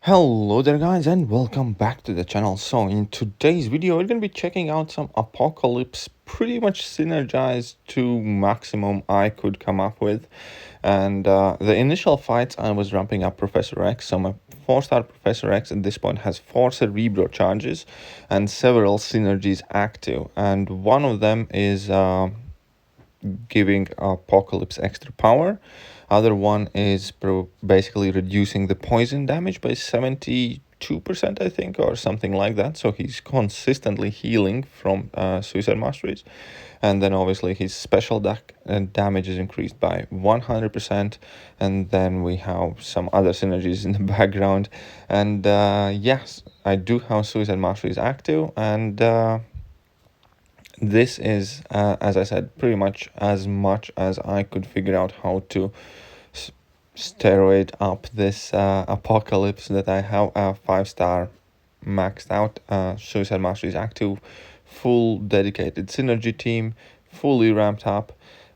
Hello there guys and welcome back to the channel. So in today's video we're going to be checking out some Apocalypse pretty much synergized to maximum I could come up with. And the initial fights I was ramping up Professor X. So my 4-star Professor X at this point has 4 Cerebro charges and several synergies active. And one of them is giving Apocalypse extra power. Other one is basically reducing the poison damage by 72%, I think, or something like that. So he's consistently healing from Suicide Masteries. And then obviously his special damage is increased by 100%. And then we have some other synergies in the background. And yes, I do have Suicide Masteries active. And this is, as I said, pretty much as I could figure out how to steroid up this Apocalypse that I have a 5-star maxed out. Suicide Masteries active, full dedicated synergy team, fully ramped up.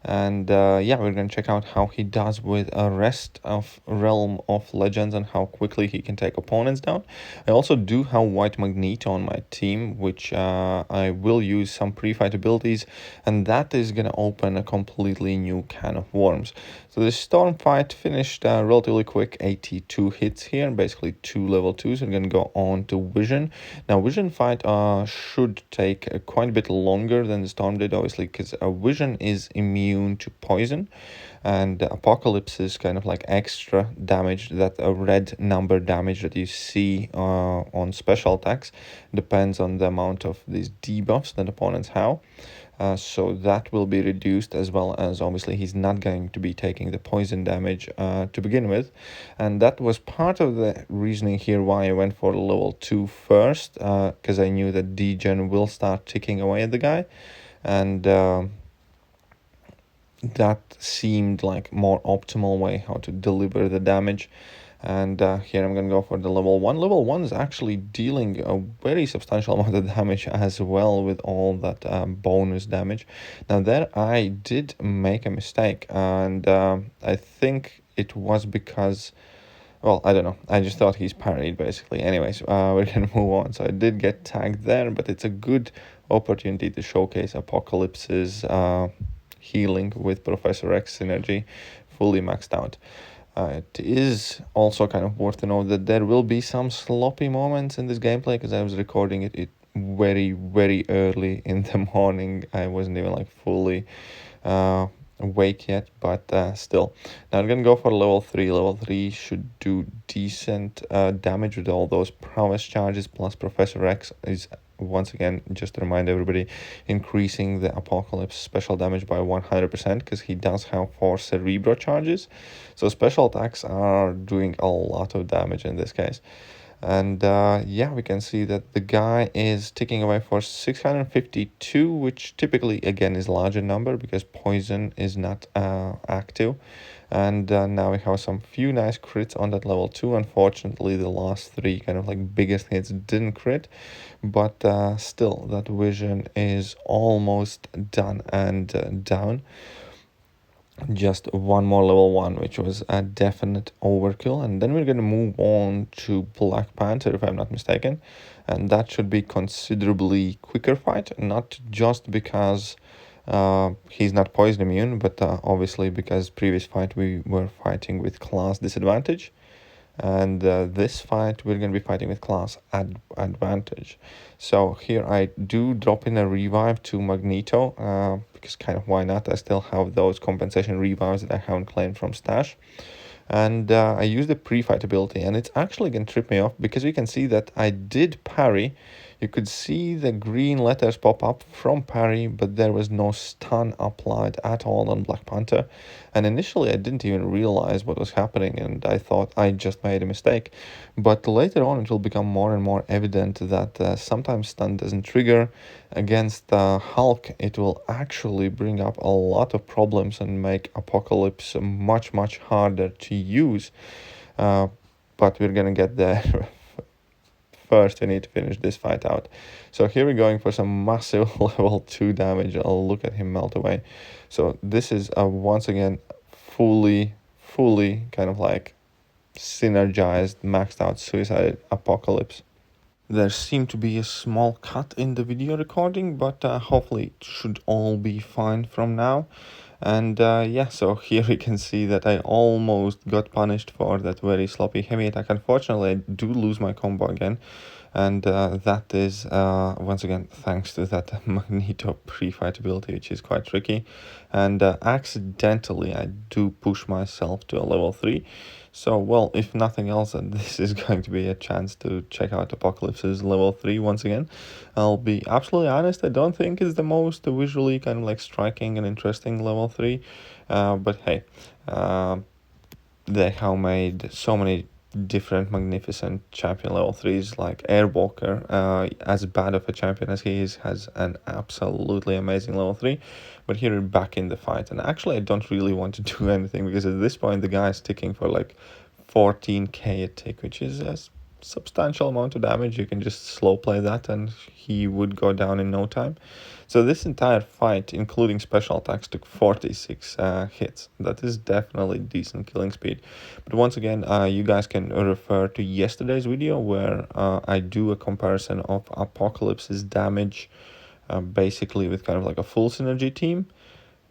And yeah, we're going to check out how he does with a rest of Realm of Legends and how quickly he can take opponents down. I also do have White Magneto on my team, which I will use some pre-fight abilities, and that is going to open a completely new can of worms. So the Storm fight finished relatively quick, 82 hits here, basically 2 level 2s. We're going to go on to Vision. Now, Vision fight should take quite a bit longer than the Storm did, obviously, because Vision is immune to poison, and Apocalypse is kind of like extra damage. That a red number damage that you see on special attacks depends on the amount of these debuffs that opponents have. So that will be reduced, as well as obviously he's not going to be taking the poison damage to begin with. And that was part of the reasoning here why I went for level 2 first, because I knew that degen will start ticking away at the guy. And that seemed like more optimal way how to deliver the damage. And here I'm going to go for the level 1. Level 1 is actually dealing a very substantial amount of damage as well, with all that bonus damage. Now there I did make a mistake, and I think it was because, well, I don't know, I just thought he's parried basically. Anyways, we're going to move on. So I did get tagged there, but it's a good opportunity to showcase Apocalypse's healing with Professor X synergy fully maxed out. It is also kind of worth to know that there will be some sloppy moments in this gameplay, because I was recording it very early in the morning. I wasn't even like fully awake yet, but still. Now I'm gonna go for level 3. Level 3 should do decent damage with all those prowess charges, plus Professor X is, once again, just to remind everybody, increasing the Apocalypse special damage by 100%, because he does have 4 Cerebro charges. So special attacks are doing a lot of damage in this case. And yeah, we can see that the guy is ticking away for 652, which typically, again, is larger number because poison is not active. And now we have some few nice crits on that level 2. Unfortunately, the last 3 kind of like biggest hits didn't crit, but still, that vision is almost done and down. Just one more level 1, which was a definite overkill. And then we're going to move on to Black Panther, if I'm not mistaken. And that should be considerably quicker fight, not just because he's not poison immune, but obviously because previous fight we were fighting with class disadvantage. And this fight we're going to be fighting with class advantage. So here I do drop in a revive to Magneto, because kind of why not. I still have those compensation revives that I haven't claimed from stash. And I use the pre-fight ability, and it's actually going to trip me off, because you can see that I did parry. You could see the green letters pop up from parry, but there was no stun applied at all on Black Panther. And initially I didn't even realize what was happening, and I thought I just made a mistake. But later on it will become more and more evident that sometimes stun doesn't trigger. Against Hulk, it will actually bring up a lot of problems and make Apocalypse much harder to use. But we're gonna get there. First, we need to finish this fight out. So here we're going for some massive level 2 damage. I'll look at him melt away. So this is once again fully kind of like synergized, maxed out Suicide Apocalypse. There seemed to be a small cut in the video recording, but hopefully it should all be fine from now. And yeah, so here you can see that I almost got punished for that very sloppy heavy attack. Unfortunately, I do lose my combo again. And that is, once again, thanks to that Magneto pre-fight ability, which is quite tricky. And accidentally, I do push myself to a level 3. So, well, if nothing else, then this is going to be a chance to check out Apocalypse's level 3 once again. I'll be absolutely honest, I don't think it's the most visually kind of like striking and interesting level 3. But hey, they have made so many different magnificent champion level 3s, like Airwalker, as bad of a champion as he is, has an absolutely amazing level 3. But here we're back in the fight, and actually I don't really want to do anything, because at this point the guy is ticking for like 14k a tick, which is a substantial amount of damage. You can just slow play that and he would go down in no time. So this entire fight, including special attacks, took 46 hits. That is definitely decent killing speed. But once again, you guys can refer to yesterday's video where I do a comparison of Apocalypse's damage basically with kind of like a full synergy team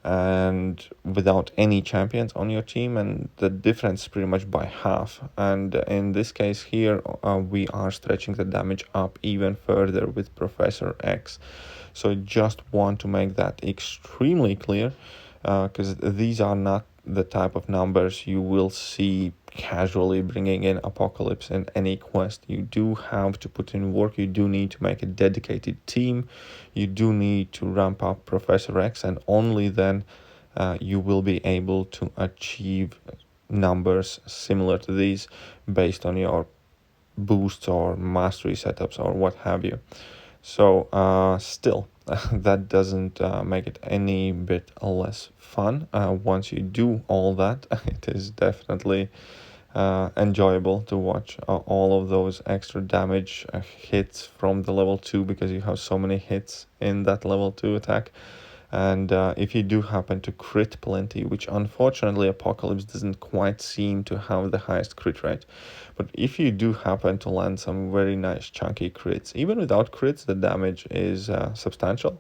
and without any champions on your team, and the difference is pretty much by half. And in this case here, we are stretching the damage up even further with Professor X. So I just want to make that extremely clear, because these are not the type of numbers you will see casually bringing in Apocalypse in any quest. You do have to put in work, you do need to make a dedicated team, you do need to ramp up Professor X, and only then you will be able to achieve numbers similar to these based on your boosts or mastery setups or what have you. So still, that doesn't make it any bit less fun. Once you do all that, it is definitely enjoyable to watch all of those extra damage hits from the level 2, because you have so many hits in that level 2 attack. And if you do happen to crit plenty, which unfortunately Apocalypse doesn't quite seem to have the highest crit rate, but if you do happen to land some very nice chunky crits, even without crits, the damage is substantial.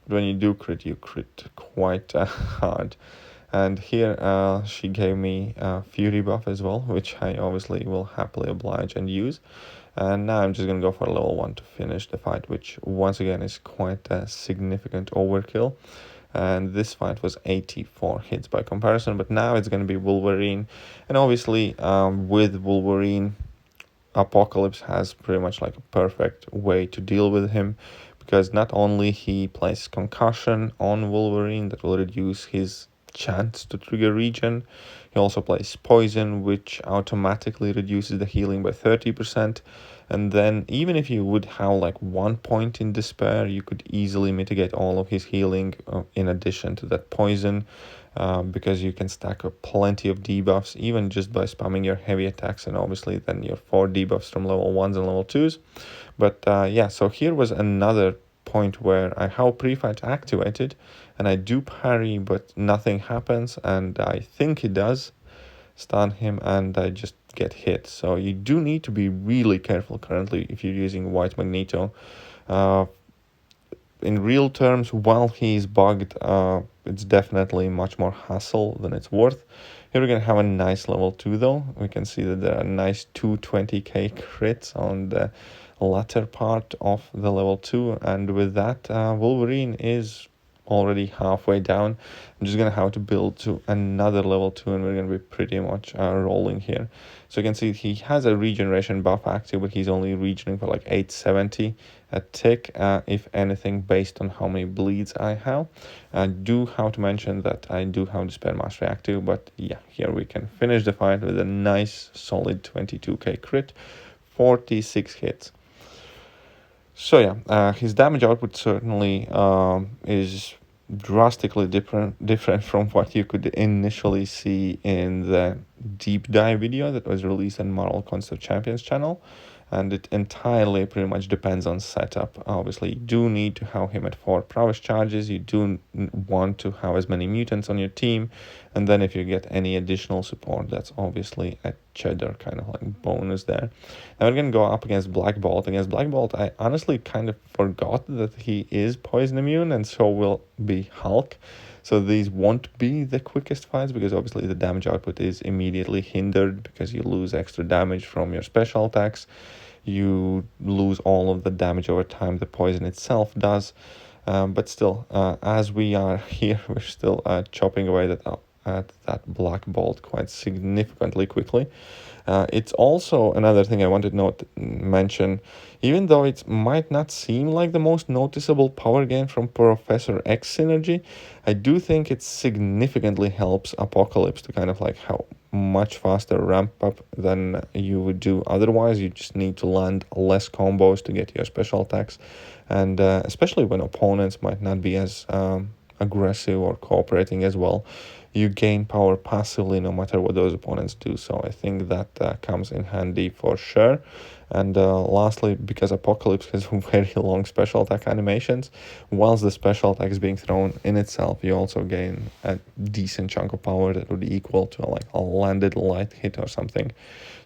But when you do crit, you crit quite hard. And here she gave me Fury buff as well, which I obviously will happily oblige and use. And now I'm just going to go for level 1 to finish the fight, which once again is quite a significant overkill. And this fight was 84 hits by comparison, but now it's going to be Wolverine. And obviously with Wolverine, Apocalypse has pretty much like a perfect way to deal with him, because not only he plays concussion on Wolverine that will reduce his chance to trigger regen, he also plays poison, which automatically reduces the healing by 30%. And then even if you would have like 1 point in despair, you could easily mitigate all of his healing in addition to that poison, because you can stack up plenty of debuffs even just by spamming your heavy attacks, and obviously then your 4 debuffs from level 1s and level 2s. But yeah, so here was another point where I have pre-fight activated and I do parry, but nothing happens, and I think it does stun him and I just get hit. So you do need to be really careful currently if you're using White Magneto. In real terms, while he's bugged, it's definitely much more hassle than it's worth. Here we're going to have a nice level 2 though. We can see that there are nice 220k crits on the latter part of the level 2, and with that Wolverine is already halfway down. I'm just gonna have to build to another level 2 and we're gonna be pretty much rolling here. So you can see he has a regeneration buff active, but he's only regening for like 870 a tick, if anything, based on how many bleeds I have. I do have to mention that I do have Despair Mastery active, but yeah, here we can finish the fight with a nice solid 22k crit, 46 hits. So yeah, his damage output certainly is drastically different from what you could initially see in the deep dive video that was released on Marvel Concert Champions channel. and it entirely pretty much depends on setup. Obviously, you do need to have him at 4 prowess charges. You do want to have as many mutants on your team, and then if you get any additional support, that's obviously a cheddar kind of like bonus there. Now we're gonna go up against Black Bolt. Against Black Bolt, I honestly kind of forgot that he is poison immune, and so will be Hulk. So these won't be the quickest fights because obviously the damage output is immediately hindered because you lose extra damage from your special attacks. You lose all of the damage over time the poison itself does. But still, as we are here, we're still chopping away at that Black Bolt quite significantly quickly. It's also another thing I wanted to mention, even though it might not seem like the most noticeable power gain from Professor X synergy, I do think it significantly helps Apocalypse to kind of like have much faster ramp up than you would do otherwise. You just need to land less combos to get your special attacks, and especially when opponents might not be as aggressive or cooperating as well, you gain power passively no matter what those opponents do. So I think that comes in handy for sure. And lastly, because Apocalypse has very long special attack animations, whilst the special attack is being thrown in itself, you also gain a decent chunk of power that would equal to like a landed light hit or something.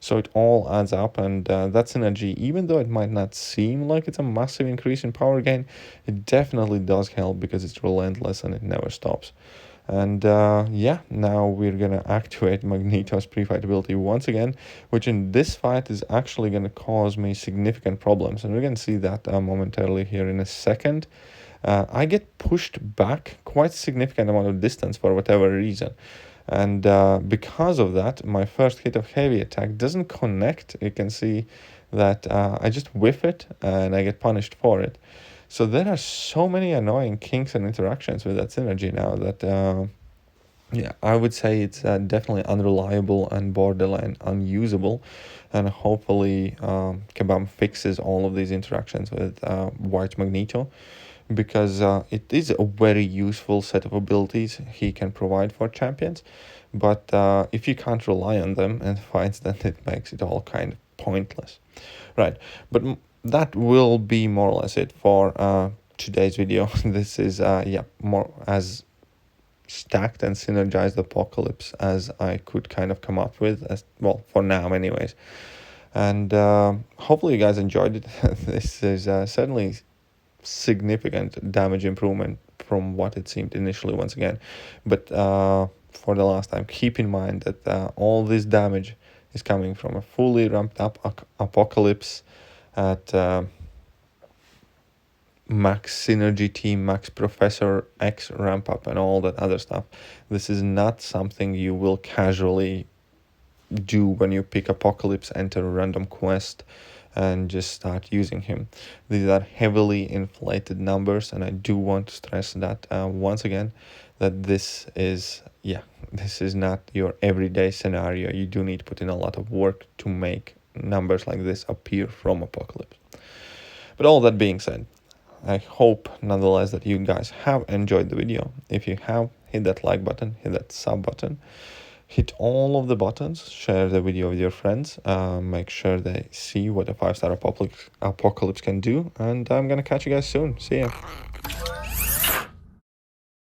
So it all adds up, and that synergy, even though it might not seem like it's a massive increase in power gain, it definitely does help because it's relentless and it never stops. And yeah, now we're gonna activate Magneto's pre-fight ability once again, which in this fight is actually gonna cause me significant problems, and we're gonna see that momentarily here in a second. I get pushed back quite significant amount of distance for whatever reason, and because of that, my first hit of heavy attack doesn't connect. You can see that I just whiff it and I get punished for it. So there are so many annoying kinks and interactions with that synergy now that yeah, I would say it's definitely unreliable and borderline unusable, and hopefully Kabam fixes all of these interactions with White Magneto, because it is a very useful set of abilities he can provide for champions, but if you can't rely on them in fights, then it makes it all kind of pointless. Right, but that will be more or less it for today's video. This is yeah, more as stacked and synergized Apocalypse as I could kind of come up with, as well, for now anyways. And hopefully you guys enjoyed it. This is certainly significant damage improvement from what it seemed initially once again, but for the last time, keep in mind that all this damage is coming from a fully ramped up Apocalypse at max synergy team, max Professor X ramp up, and all that other stuff. This is not something you will casually do when you pick Apocalypse, enter a random quest, and just start using him. These are heavily inflated numbers, and I do want to stress that once again, that this is not your everyday scenario. You do need to put in a lot of work to make numbers like this appear from Apocalypse. But all that being said, I hope nonetheless that you guys have enjoyed the video. If you have, hit that like button, hit that sub button, hit all of the buttons, share the video with your friends, make sure they see what a 5-star Apocalypse can do, and I'm gonna catch you guys soon. See ya.